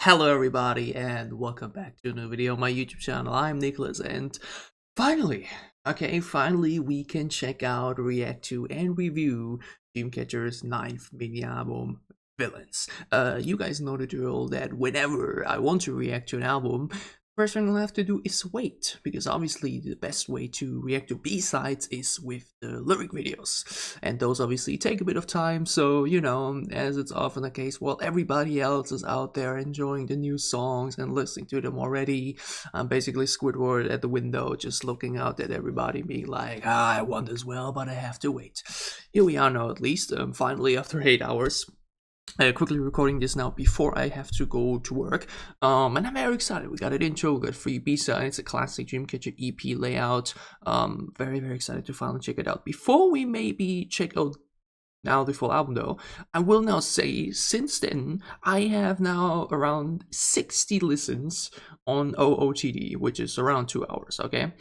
Hello everybody and welcome back to a new video on my YouTube channel. I'm Nicholas and finally we can check out, react to and review Dreamcatcher's 9th mini album, VillainS. You guys know the drill that whenever I want to react to an album, first thing I'll have to do is wait, because obviously the best way to react to B-sides is with the lyric videos, and those obviously take a bit of time. So, you know, as it's often the case, while everybody else is out there enjoying the new songs and listening to them already, I'm basically Squidward at the window just looking out at everybody being like, I want as well, but I have to wait. Here we are now, at least, finally after 8 hours. Quickly recording this now before I have to go to work, and I'm very excited. We got an intro, we got 3 B-sides, it's a classic Dreamcatcher EP layout. Very excited to finally check it out. Before we maybe check out now the full album though, I will now say, since then, I have now around 60 listens on OOTD, which is around 2 hours, okay?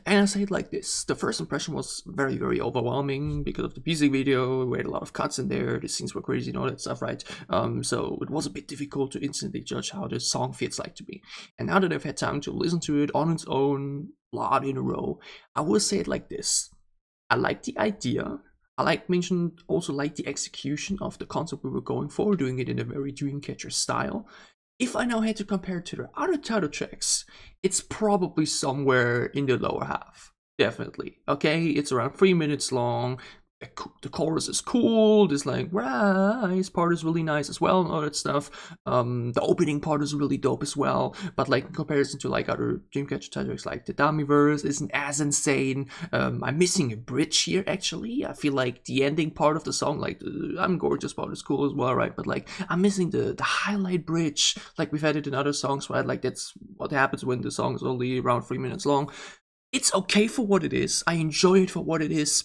And I say it like this: the first impression was very overwhelming because of the music video. We had a lot of cuts in there, the scenes were crazy and all that stuff, right? So it was a bit difficult to instantly judge how the song feels like to me. And now that I've had time to listen to it on its own, a lot in a row, I will say it like this: I like the idea. I also like the execution of the concept we were going for, doing it in a very Dreamcatcher style. If I now had to compare it to the other title tracks, it's probably somewhere in the lower half. Definitely. Okay, it's around 3 minutes long. The chorus is cool, this like rise part is really nice as well and all that stuff. The opening part is really dope as well, but like in comparison to like other Dreamcatcher titles, like the Dami verse isn't as insane. I'm missing a bridge here actually. I feel like the ending part of the song, like the I'm Gorgeous part is cool as well, right? But like I'm missing the highlight bridge, like we've had it in other songs, right? Like that's what happens when the song is only around 3 minutes long. It's okay for what it is. I enjoy it for what it is.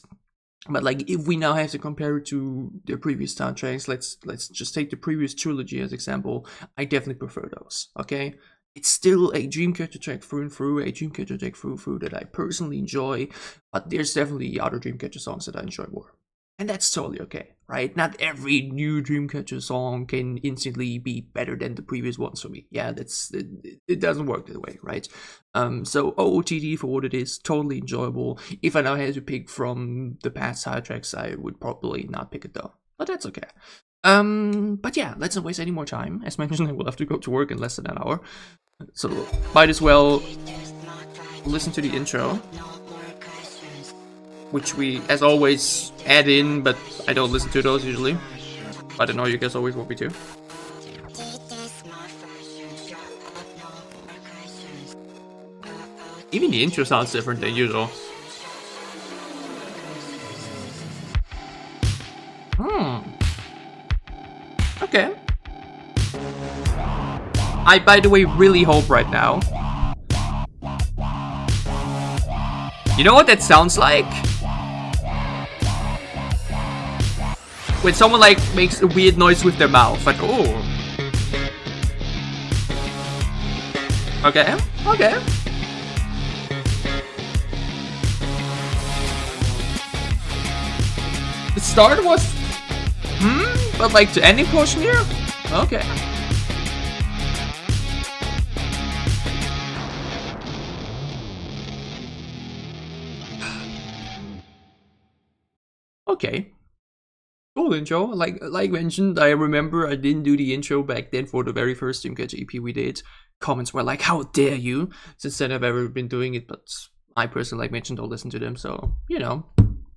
But like, if we now have to compare it to the previous soundtracks, let's just take the previous trilogy as example. I definitely prefer those. Okay, it's still a Dreamcatcher track through and through, a Dreamcatcher track through that I personally enjoy. But there's definitely other Dreamcatcher songs that I enjoy more, and that's totally okay, right? Not every new Dreamcatcher song can instantly be better than the previous ones for me. Yeah, it doesn't work that way, right? So OOTD for what it is, totally enjoyable. If I now had to pick from the past soundtracks, I would probably not pick it though, but that's okay. But yeah, let's not waste any more time. As mentioned, I will have to go to work in less than an hour, so might as well listen to the intro, which we, as always, add in, but I don't listen to those usually. But I know you guys always want me to. Even the intro sounds different than usual. Okay. I, by the way, really hope right now. You know what that sounds like? When someone like makes a weird noise with their mouth, like oh. Okay. The start was but like the ending portion here? Okay. Okay. Cool intro. Like mentioned, I remember I didn't do the intro back then for the very first Dreamcatcher EP we did. Comments were like, how dare you? Since then I've ever been doing it, but I personally, like mentioned, don't listen to them, so you know.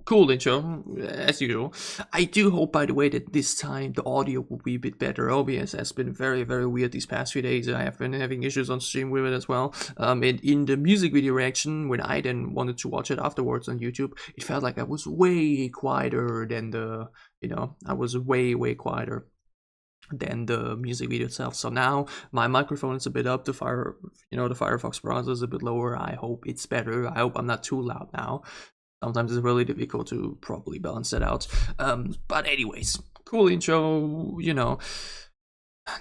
Cool intro, as usual. I do hope, by the way, that this time the audio will be a bit better. OBS has been very weird these past few days. I have been having issues on stream with it as well. And in the music video reaction, when I then wanted to watch it afterwards on YouTube, it felt like I was way quieter than the, you know, I was way quieter than the music video itself. So now my microphone is a bit up, the Firefox browser is a bit lower. I hope it's better. I hope I'm not too loud now. Sometimes it's really difficult to properly balance that out. But anyways, cool intro, you know.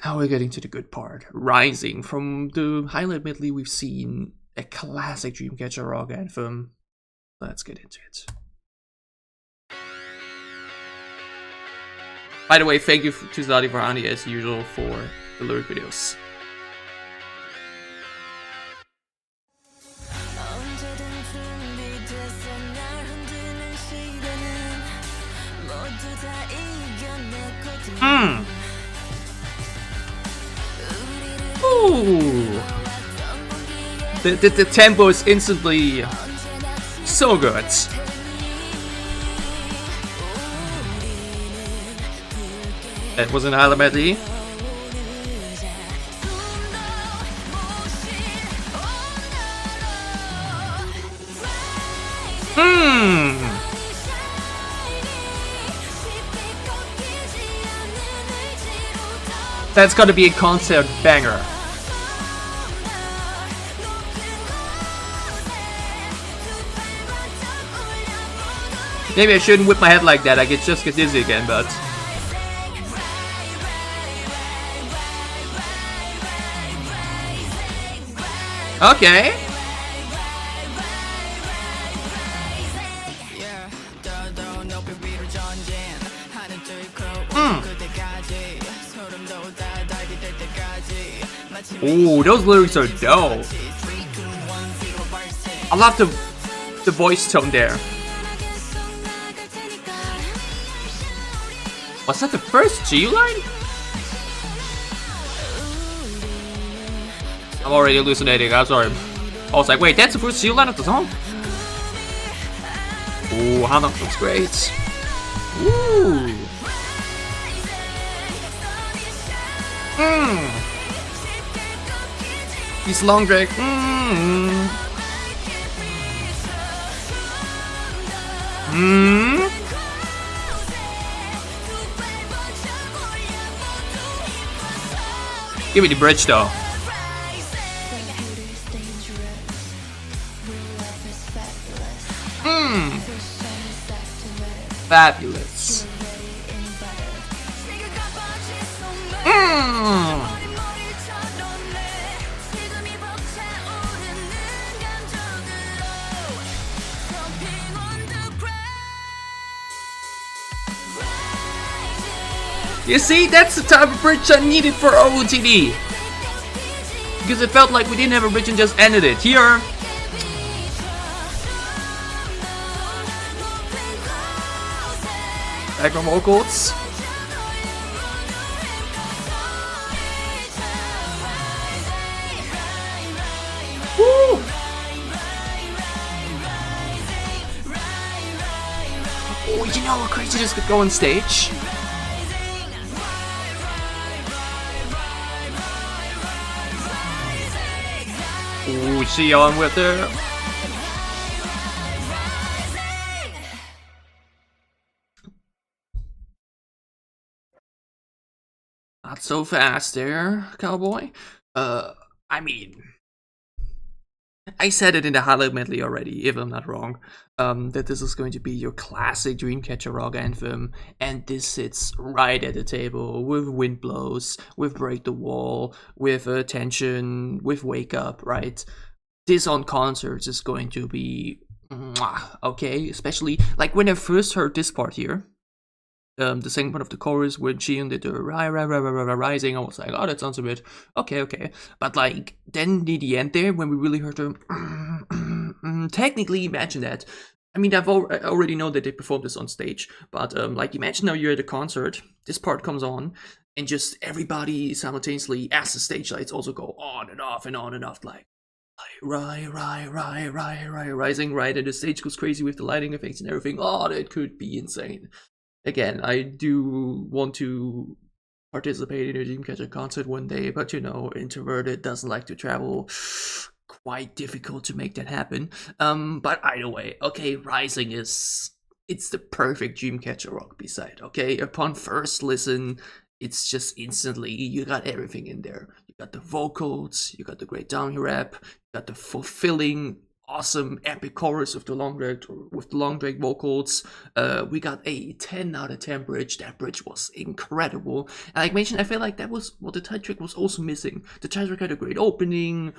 Now we're getting to the good part. Rising. From the highlight medley, we've seen a classic Dreamcatcher rock anthem. Let's get into it. By the way, thank you to Zadi Varani as usual for the lyric videos. Hmm. Ooh. The tempo is instantly so good. That was an Medley. That's gotta be a concert banger. Maybe I shouldn't whip my head like that, I could just get dizzy again, but... Okay. Ooh, those lyrics are dope. I love the voice tone there. Was that the first G line? I'm already hallucinating, I'm sorry. I was like, wait, that's the first G line of the song? Ooh, Handong looks great. Ooh. He's long drag. Give me the bridge though. Fabulous. You see, that's the type of bridge I needed for OOTD. Because it felt like we didn't have a bridge and just ended it. Here, background vocals. Woo! Oh, you know how crazy this could go on stage? Ooh, Siyeon with her. Not so fast there, cowboy. I mean, I said it in the highlight medley already, if I'm not wrong, that this is going to be your classic Dreamcatcher rock anthem, and this sits right at the table with Wind Blows, with Break the Wall, with Tension, with Wake Up, right? This on concerts is going to be okay, especially like when I first heard this part here. The second part of the chorus when Gahyeon did the rising, I was like, oh, that sounds a bit okay. But like then near the end there, when we really heard them, technically imagine that. I mean, I already know that they performed this on stage, but like imagine now you're at a concert, this part comes on, and just everybody simultaneously, as the stage lights also go on and off and on and off, like rising, right, and the stage goes crazy with the lighting effects and everything. Oh, that could be insane. Again, I do want to participate in a Dreamcatcher concert one day, but you know, introverted, doesn't like to travel. Quite difficult to make that happen. But either way, okay, Rising it's the perfect Dreamcatcher rock B-side, okay? Upon first listen, it's just instantly, you got everything in there. You got the vocals, you got the great Dami rap, you got the fulfilling, awesome epic chorus with the long drag vocals. We got a 10 out of 10 bridge. That bridge was incredible. And like mentioned, I feel like that was what the title track was also missing. The title track had a great opening,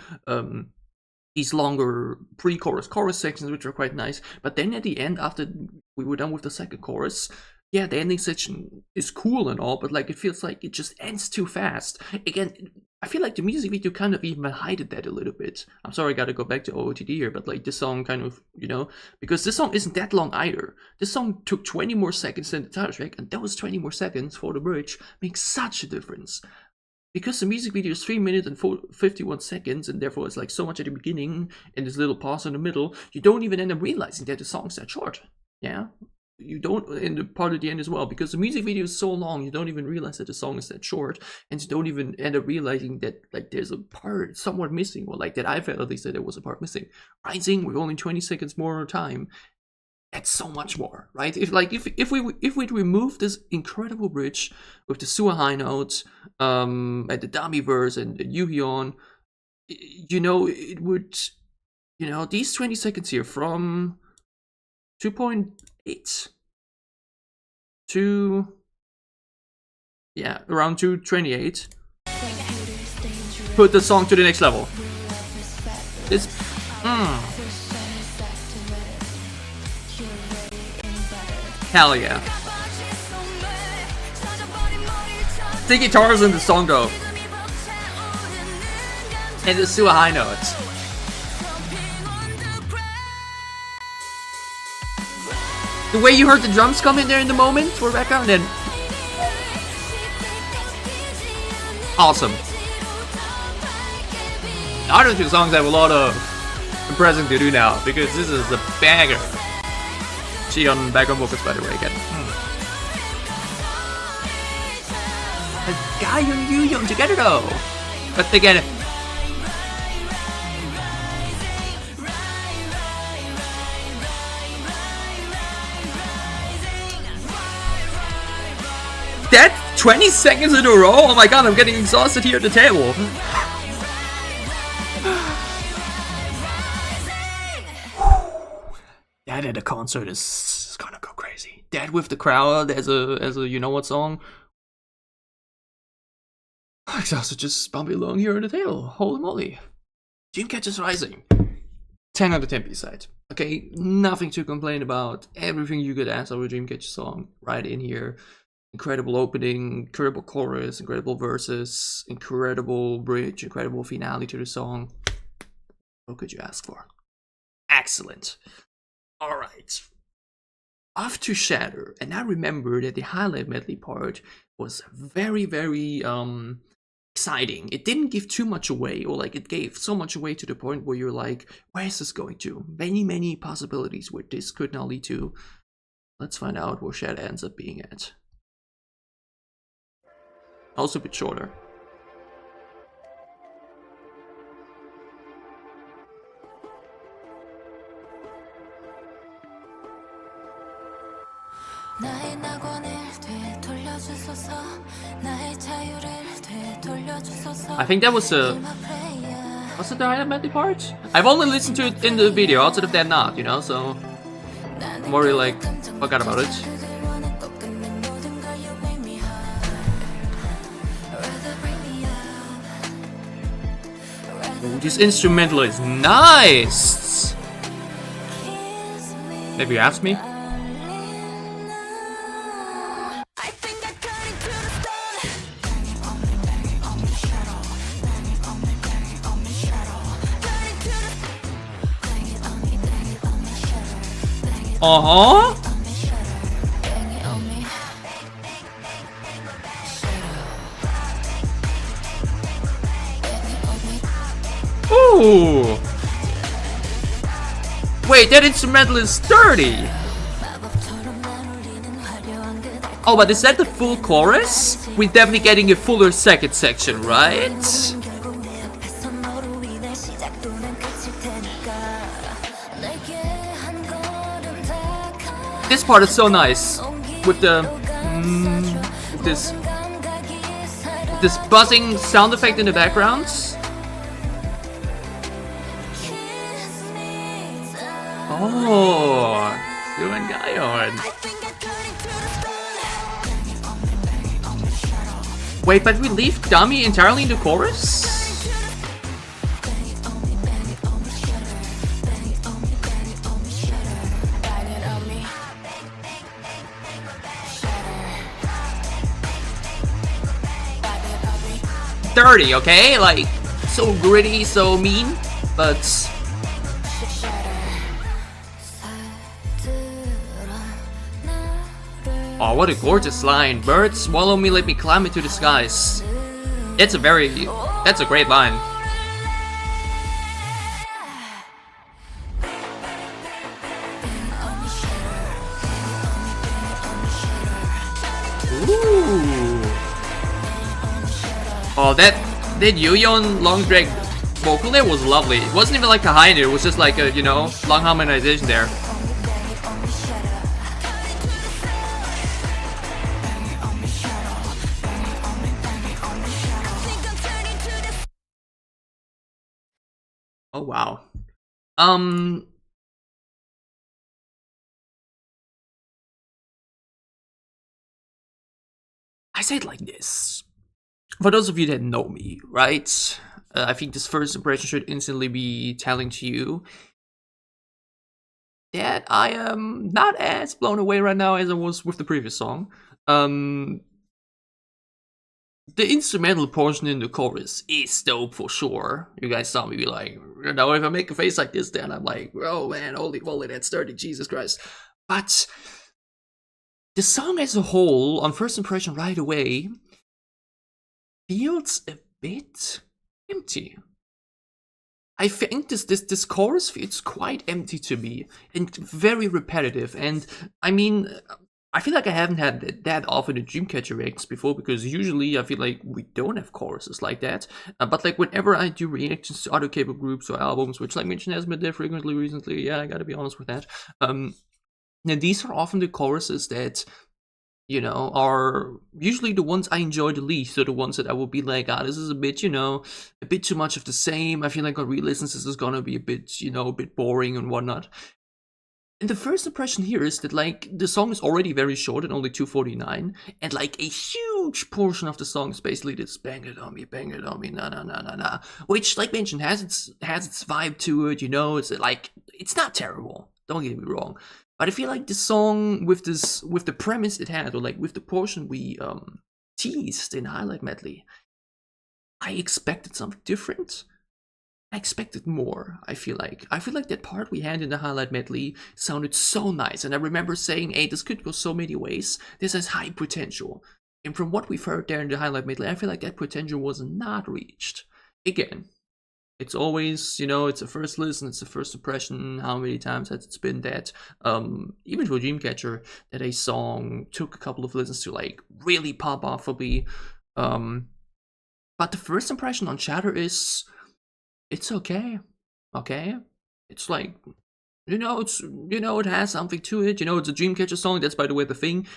these longer pre-chorus chorus sections, which were quite nice. But then at the end, after we were done with the second chorus, yeah, the ending section is cool and all, but like it feels like it just ends too fast. Again, I feel like the music video kind of even hided that a little bit. I'm sorry, I gotta go back to OOTD here, but like this song kind of, you know, because this song isn't that long either. This song took 20 more seconds than the title track, and those 20 more seconds for the bridge makes such a difference. Because the music video is 3 minutes and 51 seconds, and therefore it's like so much at the beginning and this little pause in the middle, you don't even end up realizing that the song's that short. Yeah? You don't in the part at the end as well, because the music video is so long, you don't even realize that the song is that short, and you don't even end up realizing that like there's a part somewhat missing, or like that I felt at least that there was a part missing. Rising with only 20 seconds more time. That's so much more, right? If we remove this incredible bridge with the super high notes, and the Dami verse and Yoohyeon, you know, it would, you know, these 20 seconds here from 2.8 to, yeah, around 228, put the song to the next level. This, hell yeah. The guitars in the song though, and the super high notes. The way you heard the drums come in there in the moment for background, then awesome. The other two songs have a lot of impressing to do now, because this is a banger. Siyeon background vocals, by the way, again. Gahyeon and Yoohyeon together though, but they get it. That 20 seconds in a row? Oh my god, I'm getting exhausted here at the table. That at a concert is gonna go crazy. That with the crowd as a you know what song? I'm exhausted just bumping along here at the table. Holy moly. Dreamcatcher's Rising. 10 out of 10 B-side. Okay, nothing to complain about. Everything you could ask of a Dreamcatcher song right in here. Incredible opening, incredible chorus, incredible verses, incredible bridge, incredible finale to the song. What could you ask for? Excellent. Alright. Off to Shatter. And I remember that the highlight medley part was very, very exciting. It didn't give too much away, or like it gave so much away to the point where you're like, where is this going to? Many, many possibilities where this could now lead to. Let's find out where Shatter ends up being at. Also a bit shorter. I think that was it the highlight medley part? I've only listened to it in the video, outside of that not, you know, so I'm already like, forgot about it. Ooh, this instrumental is nice! Maybe you asked me? Uh-huh. Ooh. Wait, that instrumental is 30. Oh, but is that the full chorus? We're definitely getting a fuller second section, right? This part is so nice with the this buzzing sound effect in the background. Oh, Siyeon and Gahyeon. Wait, but we leave Dami entirely in the chorus? dirty, okay? Like, so gritty, so mean, but... Oh, what a gorgeous line. Birds swallow me, let me climb into the skies. That's a great line. Ooh. Oh, that Yoohyeon long drag vocal there was lovely. It wasn't even like a high note, it was just like a, you know, long harmonization there. Oh wow. I say it like this. For those of you that know me, right? I think this first impression should instantly be telling to you that I am not as blown away right now as I was with the previous song. The instrumental portion in the chorus is dope for sure. You guys saw me be like, you know, if I make a face like this, then I'm like, oh man, holy moly, that's dirty, Jesus Christ. But the song as a whole, on first impression right away, feels a bit empty. I think this chorus feels quite empty to me and very repetitive. And I mean, I feel like I haven't had that often a Dreamcatcher reacts before, because usually I feel like we don't have choruses like that. But like whenever I do reactions to other K-pop groups or albums, which like mentioned has been there frequently recently, yeah, I gotta be honest with that. Now these are often the choruses that, you know, are usually the ones I enjoy the least, or the ones that I will be like, ah, this is a bit, you know, a bit too much of the same. I feel like on re-listens this is gonna be a bit, you know, a bit boring and whatnot. And the first impression here is that, like, the song is already very short at only 2:49, and like a huge portion of the song is basically this bang it on me, na na na na na, which, like mentioned, has its vibe to it. You know, it's like, it's not terrible. Don't get me wrong, but I feel like the song with the premise it had, or like with the portion we teased in Highlight Medley, I expected something different. I expected more. I feel like that part we had in the Highlight Medley sounded so nice, and I remember saying, hey, this could go so many ways. This has high potential. And from what we've heard there in the Highlight Medley, I feel like that potential was not reached. Again, it's always, you know, it's a first listen, it's a first impression. How many times has it been that, even for Dreamcatcher, that a song took a couple of listens to like really pop off for me. But the first impression on Shatter is, it's okay. It's like, you know, it has something to it. You know, it's a Dreamcatcher song. That's, by the way, the thing.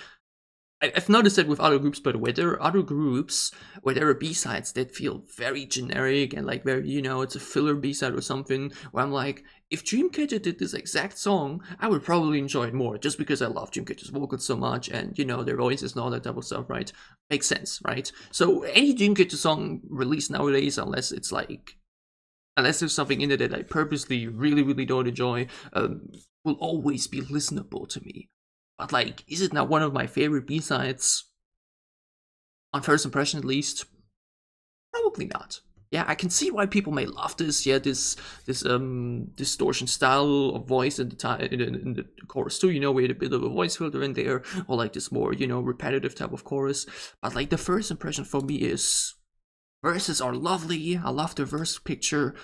I've noticed that with other groups, by the way. There are other groups where there are B-sides that feel very generic and like very, you know, it's a filler B-side or something, where I'm like, if Dreamcatcher did this exact song, I would probably enjoy it more, just because I love Dreamcatcher's vocals so much, and, you know, their voices and all that type of stuff, right? Makes sense, right? So any Dreamcatcher song released nowadays, unless there's something in it that I purposely really don't enjoy, will always be listenable to me. But like, is it not one of my favorite B-sides? On first impression, at least? Probably not. Yeah, I can see why people may love this. Yeah, this distortion style of voice in the chorus too. You know, we had a bit of a voice filter in there, or like this more, you know, repetitive type of chorus. But like, the first impression for me is, verses are lovely. I love the verse picture,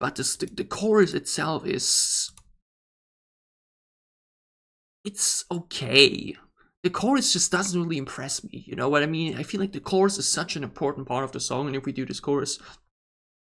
but the chorus itself is, it's okay. The chorus just doesn't really impress me. You know what I mean? I feel like the chorus is such an important part of the song, and if we do this chorus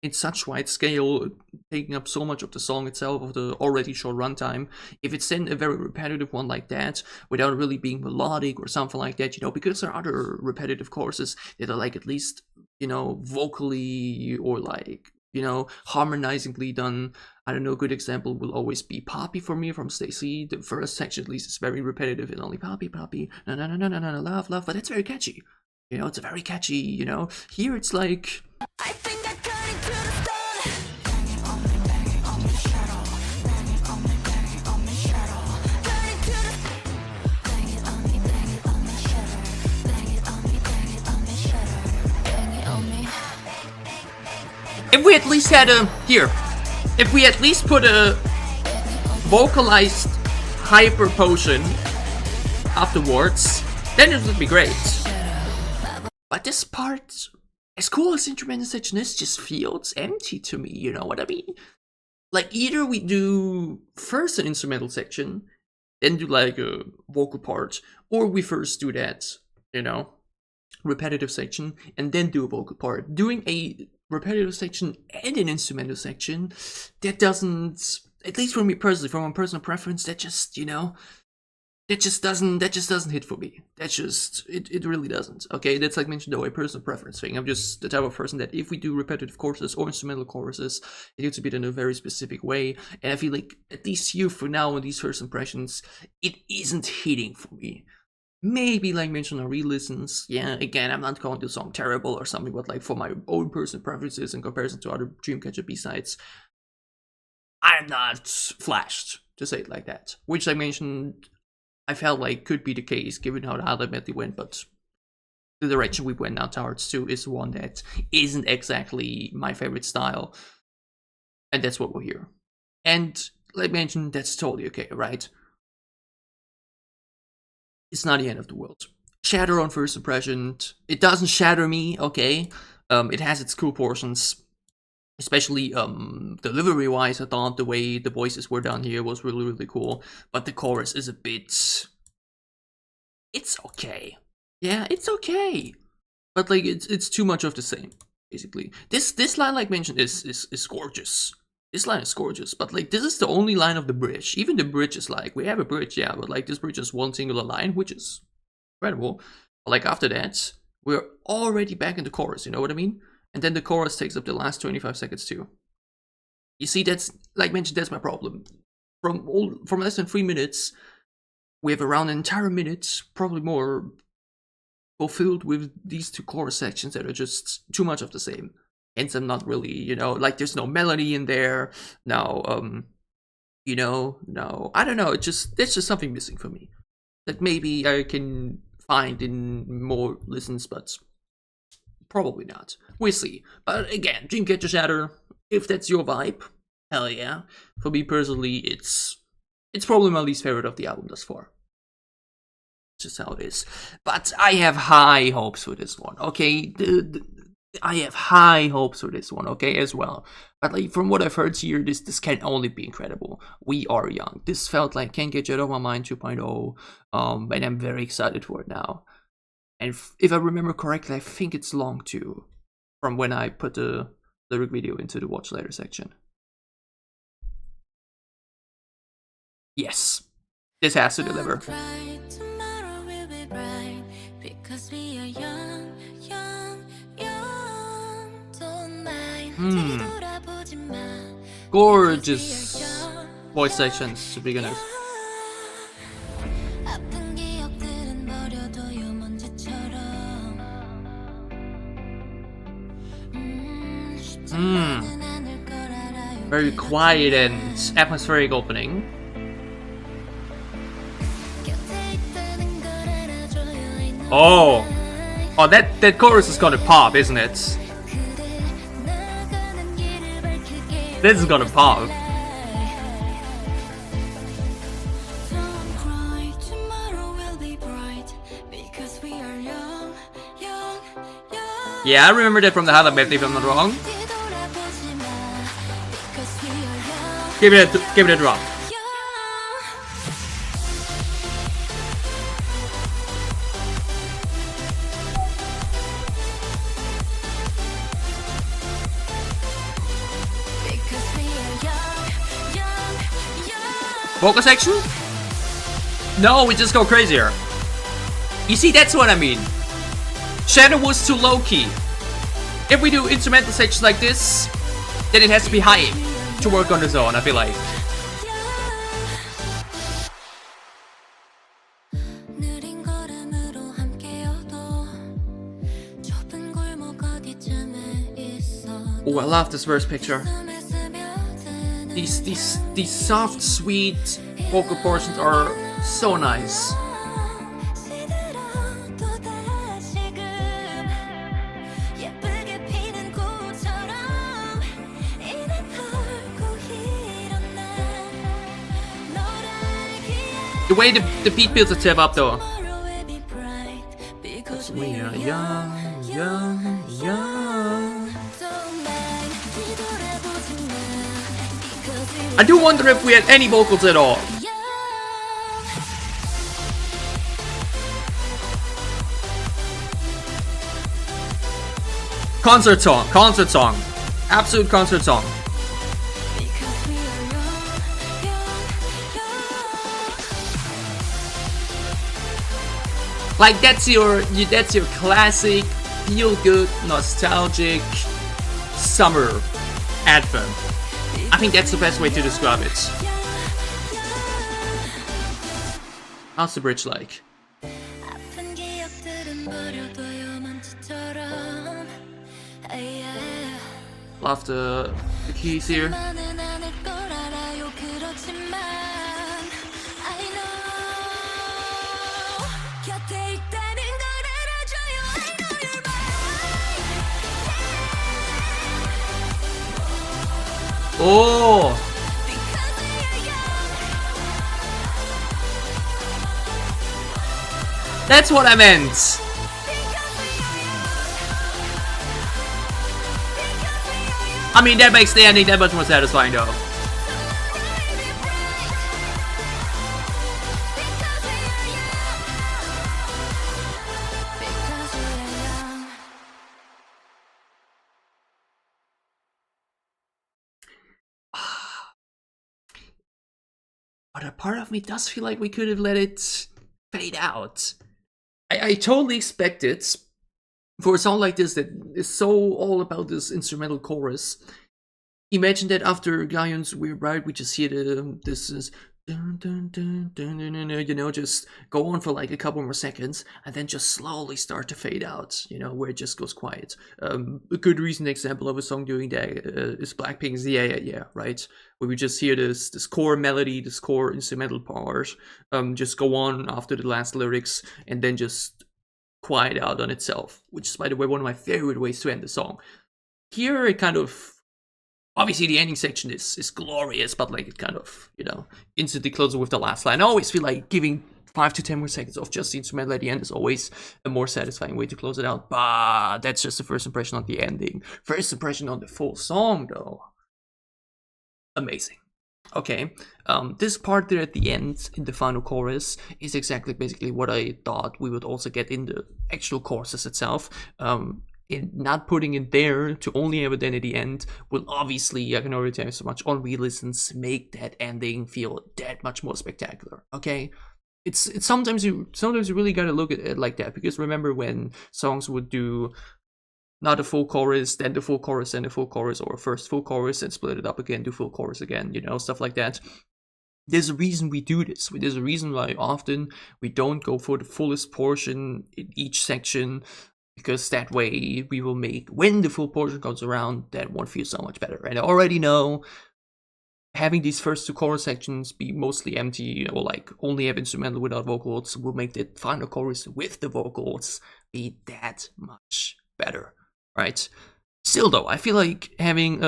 in such wide scale, taking up so much of the song itself, of the already short runtime, if it's then a very repetitive one like that, without really being melodic or something like that, you know, because there are other repetitive choruses that are like at least, you know, vocally or like, you know, harmonizingly done. I don't know, a good example will always be Poppy for me from Stacy. The first section at least is very repetitive and only Poppy, no, love, but it's very catchy. You know, it's a very catchy, you know. Here it's like, I think I cut it to the stone. Banging on me, banging on me, shadow. Banging on me, banging on me, shadow. Cut it to the banging on me, banging on me, shadow. Banging on me, banging on me, shadow. Banging on me, If we at least had if we at least put a vocalized hyper potion afterwards, then it would be great. But this part, as cool as instrumental section is, just feels empty to me, you know what I mean? Like, either we do first an instrumental section, then do like a vocal part, or we first do that, you know, repetitive section, and then do a vocal part. Doing a repetitive section and an instrumental section, that doesn't, at least for me personally, from my personal preference, that just, you know, that just doesn't hit for me. That just, it really doesn't. Okay, that's like mentioned though, a personal preference thing. I'm just the type of person that if we do repetitive choruses or instrumental choruses, it needs to be done in a very specific way. And I feel like, at least here for now, on these first impressions, it isn't hitting for me. Maybe, like mentioned on re-listens, yeah, again, I'm not calling the song terrible or something, but like for my own personal preferences in comparison to other Dreamcatcher B-sides, I'm not flashed, to say it like that. Which, like mentioned, I felt like could be the case given how the medley went, but the direction we went now towards too is one that isn't exactly my favorite style, and that's what we're here. And like mentioned, that's totally okay, right? It's not the end of the world. Shatter on first impression, it doesn't shatter me, okay? It has its cool portions. Especially delivery wise, I thought the way the voices were done here was really, really cool. But the chorus is a bit, it's okay. Yeah, it's okay. But like it's too much of the same, basically. This line, like mentioned, is gorgeous. This line is gorgeous, but like this is the only line of the bridge. Even the bridge is like, we have a bridge, yeah, but like this bridge is one singular line, which is incredible. But like after that, we're already back in the chorus, you know what I mean? And then the chorus takes up the last 25 seconds too. You see, that's, like mentioned, that's my problem. From less than 3 minutes, we have around an entire minute, probably more, fulfilled with these two chorus sections that are just too much of the same. Hence, I'm not really, you know, like there's no melody in there. No, you know, no, I don't know. There's just something missing for me that maybe I can find in more listens, but probably not. We'll see. But again, Dreamcatcher Shatter, if that's your vibe, hell yeah. For me personally, it's probably my least favorite of the album thus far. Just how it is. But I have high hopes for this one, okay? I have high hopes for this one, okay, as well. But like from what I've heard here, this can only be incredible. We are young. This felt like Can't Get You Out of My Mind 2.0, and I'm very excited for it now. And if I remember correctly, I think it's long too, from when I put the lyric video into the watch later section. Yes, this has to deliver. Gorgeous voice sections to begin with. Very quiet and atmospheric opening. Oh, that chorus is gonna pop, isn't it? This is gonna pop. Yeah, I remember that from the Lullaby, if I'm not wrong. Give it a drop. Vocal section? No, we just go crazier. You see, that's what I mean. Shatter was too low-key. If we do instrumental sections like this, then it has to be high to work on its own, I feel like. Oh, I love this verse picture. These soft, sweet vocal portions are so nice. The way the beat builds a step up though. We are young, young, young. I do wonder if we had any vocals at all. Concert song, absolute concert song. Like that's your classic, feel good, nostalgic summer anthem. I think that's the best way to describe it. How's the bridge like? Love the keys here. Oh! That's what I meant! I mean, that makes the ending that much more satisfying though. But a part of me does feel like we could have let it fade out. I totally expected for a song like this that is so all about this instrumental chorus. Imagine that after Gahyeon's Weird Ride, we just hear this is dun, dun, dun, dun, dun, dun, dun, you know, just go on for like a couple more seconds and then just slowly start to fade out, you know, where it just goes quiet. A good recent example of a song doing that is Blackpink's Yeah Yeah Yeah, right? Where we just hear this core melody, this core instrumental part, just go on after the last lyrics and then just quiet out on itself, which is, by the way, one of my favorite ways to end the song. Here it kind of, obviously the ending section is glorious, but like it kind of, you know, instantly closes with the last line. I always feel like giving 5 to 10 more seconds of just the instrumental at the end is always a more satisfying way to close it out, but that's just the first impression on the ending. First impression on the full song though, amazing. Okay, this part there at the end in the final chorus is exactly basically what I thought we would also get in the actual choruses itself. In not putting it there to only have it then at the end will obviously, I can already tell you so much, on re-listens make that ending feel that much more spectacular. Okay, it's sometimes you really gotta look at it like that, because remember when songs would do not a full chorus, then the full chorus, then the full chorus, or first full chorus and split it up again, do full chorus again, you know, stuff like that. There's a reason we do this. There's a reason why often we don't go for the fullest portion in each section, because that way we will make, when the full portion comes around, that one feels so much better. And I already know having these first two chorus sections be mostly empty, or like only have instrumental without vocals, will make the final chorus with the vocals be that much better. Right. Still though, I feel like having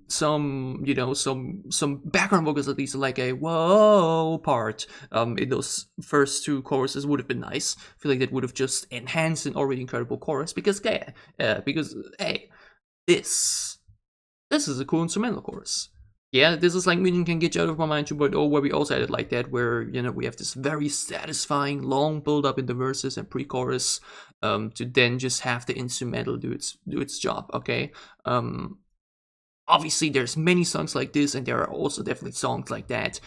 some, you know, some background vocals, at least like a whoa part in those first two choruses would have been nice. I feel like that would have just enhanced an already incredible chorus, because hey, this is a cool instrumental chorus. Yeah, this is like Million Can Get You Out of My Mind 2.0, where we also had it like that, where, you know, we have this very satisfying long build up in the verses and pre-chorus, to then just have the instrumental do its job. Okay, obviously there's many songs like this, and there are also definitely songs like that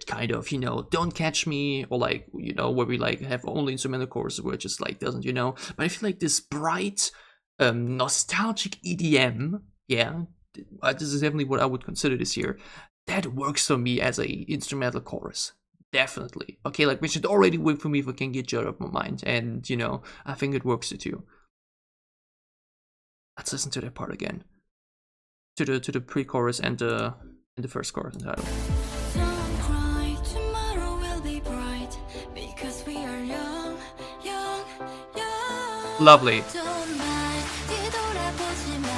kind of, you know, don't catch me, or like, you know, where we like have only instrumental choruses where it just like doesn't, you know. But I feel like this bright, nostalgic EDM, yeah. This is definitely what I would consider this here. That works for me as a instrumental chorus, definitely. Okay, like, which it already worked for me if I Can Get You Out of My Mind, and you know, I think it works too. Let's listen to that part again, to the pre-chorus and the first chorus entitled. Don't cry, tomorrow will be bright, because we are young, young, young. Lovely. Don't mind, 뒤돌아보지 마,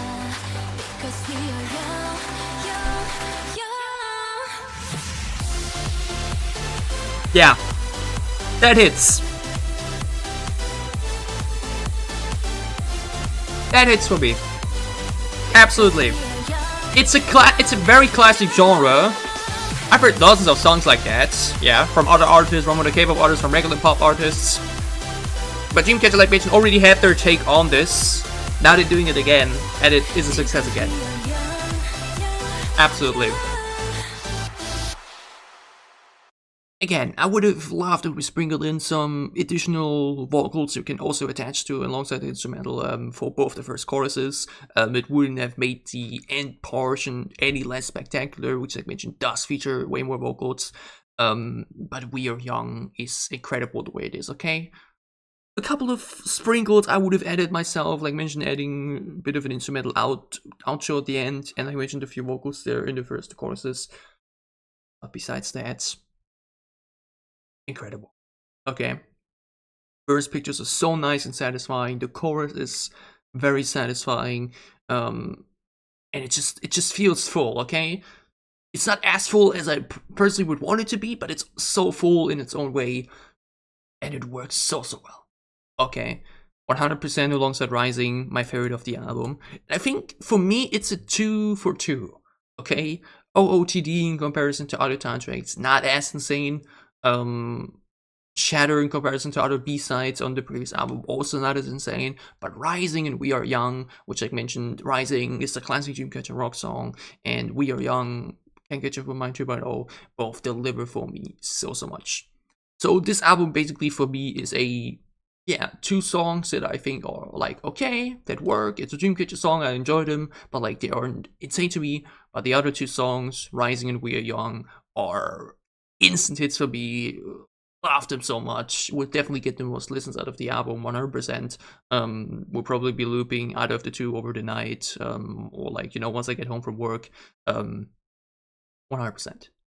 because we are young, young, young. Yeah, that hits. That hits for me. Absolutely. It's a very classic genre. I've heard dozens of songs like that, yeah, from other artists, from other K-pop artists, from regular pop artists. But Dreamcatcher, like mentioned, already had their take on this. Now they're doing it again, and it is a success again. Absolutely. Again, I would have loved if we sprinkled in some additional vocals you can also attach to alongside the instrumental for both the first choruses. It wouldn't have made the end portion any less spectacular, which, like mentioned, does feature way more vocals. But We Are Young is incredible the way it is, okay? A couple of sprinkles I would have added myself, like mentioned, adding a bit of an instrumental outro at the end, and I mentioned a few vocals there in the first choruses. But besides that, incredible. Okay. First pictures are so nice and satisfying. The chorus is very satisfying. And it just feels full, okay? It's not as full as I personally would want it to be, but it's so full in its own way. And it works so well. Okay. 100% alongside Rising, my favorite of the album. I think for me it's a 2 for 2. Okay? OOTD in comparison to other time tracks, not as insane. Shatter in comparison to other B-sides on the previous album, also not as insane, but Rising and We Are Young, which, like mentioned, Rising is the classic Dreamcatcher rock song, and We Are Young, Can't Get You From Mine 2.0, both deliver for me so much. So this album basically for me is a, yeah, 2 songs that I think are like, okay, that work, it's a Dreamcatcher song, I enjoy them, but like they aren't insane to me, but the other 2 songs, Rising and We Are Young, are instant hits for me. Love them so much. Would definitely get the most listens out of the album, 100%. Will probably be looping either of the 2 over the night, or like, you know, once I get home from work. 100%.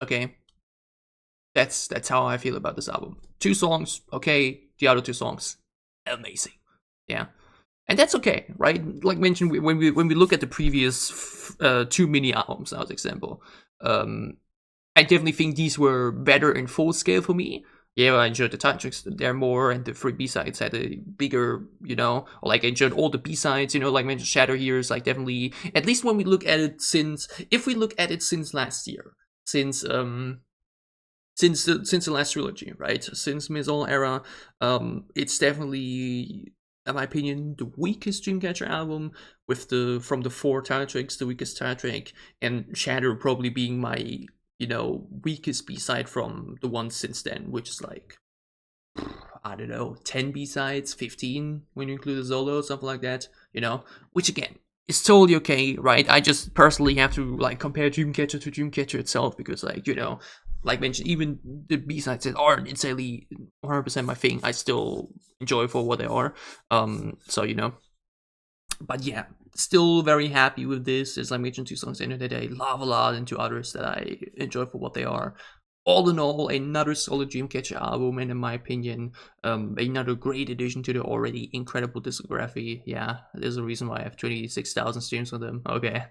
Okay, that's how I feel about this album. 2 songs, okay. The other 2 songs, amazing. Yeah, and that's okay, right? Like mentioned, when we look at the previous 2 mini albums, as example, I definitely think these were better in full scale for me. Yeah, I enjoyed the title tracks there more, and the 3 B-sides had a bigger, you know, or like I enjoyed all the B-sides, you know, like I mentioned, Shatter here is like definitely, at least when we look at it if we look at it since last year, since the last trilogy, right? Since Maison era, it's definitely, in my opinion, the weakest Dreamcatcher album, with from the 4 title tracks, the weakest title track, and Shatter probably being my, you know, weakest B-side from the ones since then, which is like, I don't know, 10 B-sides, 15 when you include a solo, something like that, you know, which again, is totally okay, right? I just personally have to like compare Dreamcatcher to Dreamcatcher itself, because like, you know, like mentioned, even the B-sides that aren't insanely 100% my thing, I still enjoy for what they are. So, you know, but yeah, still very happy with this. As I mentioned, 2 songs in it that I love a lot, and 2 others that I enjoy for what they are. All in all, another solid Dreamcatcher album, and in my opinion, another great addition to the already incredible discography. Yeah, there's a reason why I have 26,000 streams on them. Okay.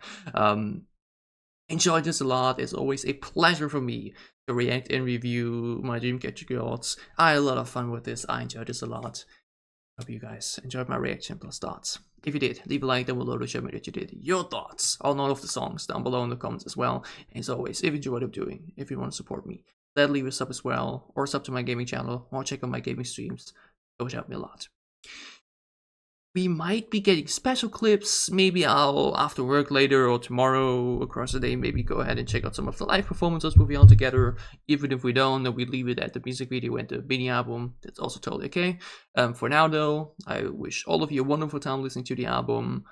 Enjoyed this a lot. It's always a pleasure for me to react and review my Dreamcatcher girls. I had a lot of fun with this. I enjoyed this a lot. Hope you guys enjoyed my reaction plus thoughts. If you did, leave a like down below to show me that you did. Your thoughts on all of the songs down below in the comments as well. And as always, if you enjoy what I'm doing, if you want to support me, then leave a sub as well, or sub to my gaming channel, or check out my gaming streams. It would help me a lot. We might be getting special clips. Maybe I'll, after work later or tomorrow across the day, maybe go ahead and check out some of the live performances we'll be on together. Even if we don't, then we leave it at the music video and the mini album. That's also totally okay. For now though, I wish all of you a wonderful time listening to the album.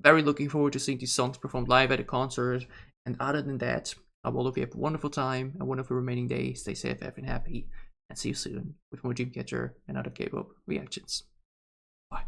Very looking forward to seeing these songs performed live at a concert. And other than that, I hope all of you have a wonderful time, a wonderful remaining day. Stay safe, have and happy, and see you soon with more Dreamcatcher and other K-pop reactions. Bye.